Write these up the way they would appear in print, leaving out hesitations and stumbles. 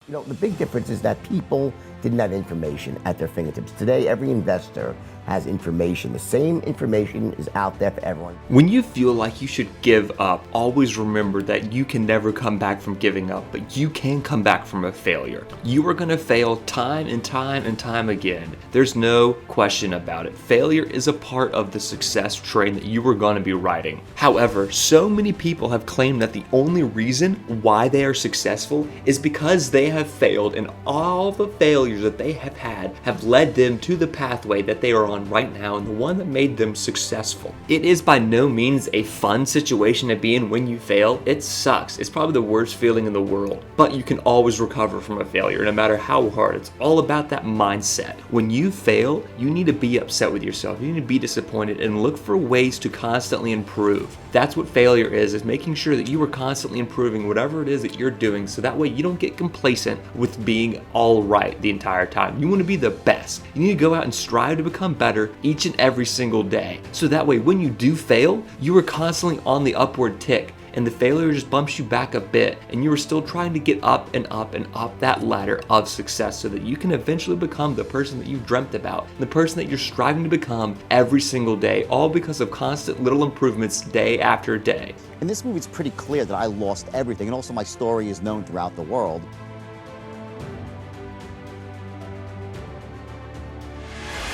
The big difference is that people didn't have information at their fingertips. Today, every investor has information. The same information is out there for everyone. When you feel like you should give up, always remember that you can never come back from giving up, but you can come back from a failure. You are going to fail time and time and time again. There's no question about it. Failure is a part of the success train that you are going to be riding. However, so many people have claimed that the only reason why they are successful is because they have failed, and all the failures that they have had have led them to the pathway that they are on right now, and the one that made them successful. It is by no means a fun situation to be in when you fail. It sucks. It's probably the worst feeling in the world, but you can always recover from a failure, no matter how hard. It's all about that mindset. When you fail, you need to be upset with yourself. You need to be disappointed and look for ways to constantly improve. That's what failure is making sure that you are constantly improving whatever it is that you're doing, so that way you don't get complacent with being all right the entire time. You want to be the best. You need to go out and strive to become better each and every single day. So that way when you do fail, you are constantly on the upward tick, and the failure just bumps you back a bit, and you are still trying to get up and up and up that ladder of success, so that you can eventually become the person that you dreamt about, the person that you're striving to become every single day, all because of constant little improvements day after day. In this movie, it's pretty clear that I lost everything, and also my story is known throughout the world.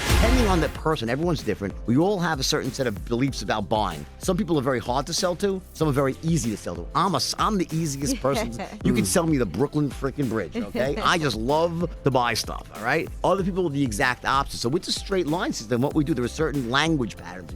Depending on the person, everyone's different. We all have a certain set of beliefs about buying. Some people are very hard to sell to. Some are very easy to sell to. I'm the easiest person. You can sell me the Brooklyn freaking Bridge, okay? I just love to buy stuff, all right? Other people are the exact opposite. So with the straight line system, what we do, there are certain language patterns,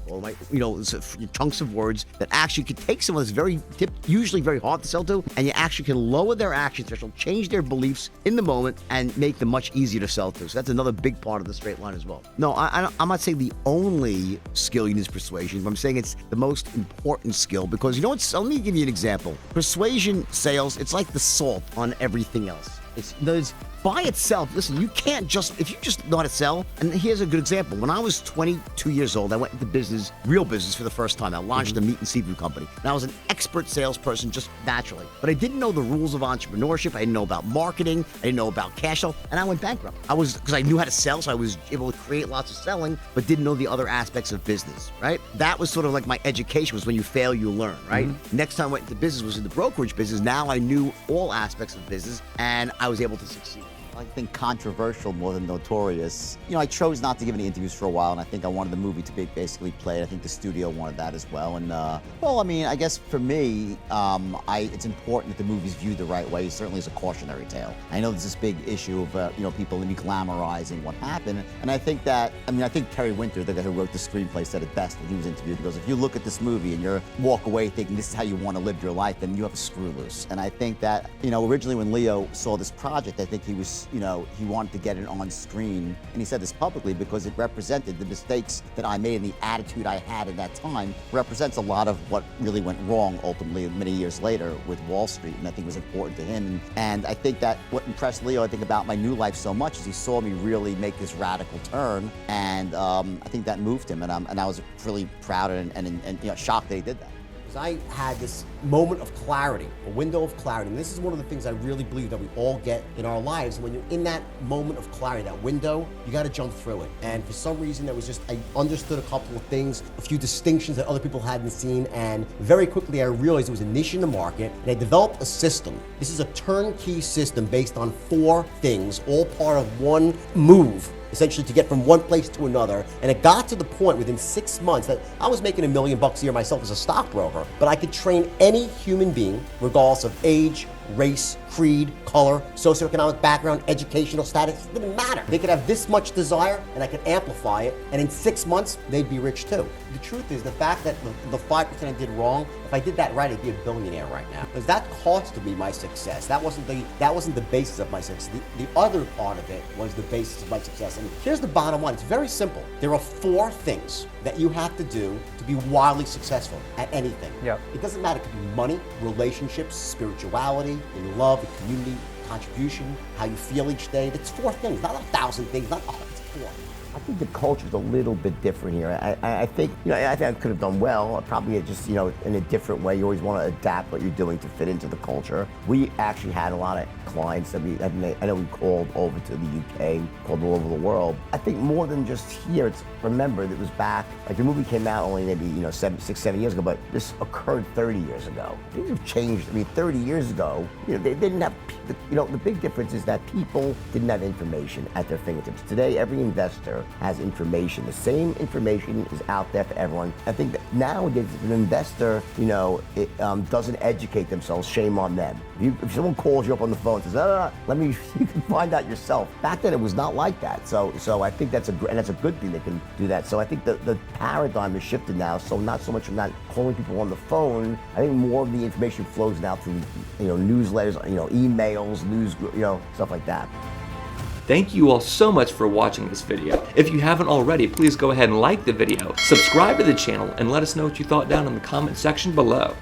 chunks of words that actually could take someone that's usually very hard to sell to, and you actually can lower their action threshold, change their beliefs in the moment, and make them much easier to sell to. So that's another big part of the straight line as well. No, I'm not saying the only skill you need is persuasion, but I'm saying it's the most important skill, because let me give you an example. Persuasion sales, it's like the salt on everything else. It's by itself, listen, you can't if you just know how to sell, and here's a good example. When I was 22 years old, I went into business, real business for the first time. I launched a meat and seafood company. And I was an expert salesperson just naturally. But I didn't know the rules of entrepreneurship. I didn't know about marketing. I didn't know about cash flow. And I went bankrupt. Because I knew how to sell, so I was able to create lots of selling, but didn't know the other aspects of business, right? That was sort of like my education, was when you fail, you learn, right? Next time I went into business was in the brokerage business. Now I knew all aspects of business, and I was able to succeed. I think controversial more than notorious. I chose not to give any interviews for a while, and I think I wanted the movie to be basically played. I think the studio wanted that as well. And I guess for me, it's important that the movie's viewed the right way. Certainly, as a cautionary tale. I know there's this big issue of people glamorizing what happened, and I think Terry Winter, the guy who wrote the screenplay, said it best when he was interviewed. He goes, "If you look at this movie and you walk away thinking this is how you want to live your life, then you have a screw loose." And I think that originally when Leo saw this project, I think he was he wanted to get it on screen, and he said this publicly because it represented the mistakes that I made and the attitude I had at that time represents a lot of what really went wrong ultimately many years later with Wall Street, and I think it was important to him. And I think that what impressed Leo, about my new life so much is he saw me really make this radical turn, and I think that moved him, and I was really proud and shocked that he did that. I had this moment of clarity, a window of clarity. And this is one of the things I really believe that we all get in our lives. When you're in that moment of clarity, that window, you got to jump through it. And for some reason, I understood a couple of things, a few distinctions that other people hadn't seen. And very quickly, I realized there was a niche in the market. And I developed a system. This is a turnkey system based on 4 things, all part of one move, essentially to get from one place to another. And it got to the point within 6 months that I was making $1 million a year myself as a stockbroker, but I could train any human being, regardless of age, race, creed, color, socioeconomic background, educational status, it didn't matter. They could have this much desire and I could amplify it, and in 6 months, they'd be rich too. The truth is, the fact that the 5% I did wrong, if I did that right, I'd be a billionaire right now. Because that costed me my success. That wasn't the basis of my success. The other part of it was the basis of my success. And here's the bottom line. It's very simple. There are 4 things that you have to do to be wildly successful at anything. Yep. It doesn't matter. It could be money, relationships, spirituality, in love, in community, contribution, how you feel each day. That's 4 things, not 1,000 things, not 100, it's 4. I think the culture's a little bit different here. I think, I think I could have done well. Probably just, in a different way. You always want to adapt what you're doing to fit into the culture. We actually had a lot of clients that I know we called over to the UK, called all over the world. I think more than just here, remember that it was back, like the movie came out only maybe, 6, 7 years ago, but this occurred 30 years ago. Things have changed. 30 years ago, they didn't have, the big difference is that people didn't have information at their fingertips. Today, every investor has information. The same information is out there for everyone. I think that nowadays, if an investor, doesn't educate themselves, shame on them. If someone calls you up on the phone and says, you can find out yourself. Back then, it was not like that. So I think that's a good thing they can do that. So I think the paradigm has shifted now. So not so much from not calling people on the phone. I think more of the information flows now through, newsletters, emails, news, stuff like that. Thank you all so much for watching this video. If you haven't already, please go ahead and like the video, subscribe to the channel, and let us know what you thought down in the comment section below.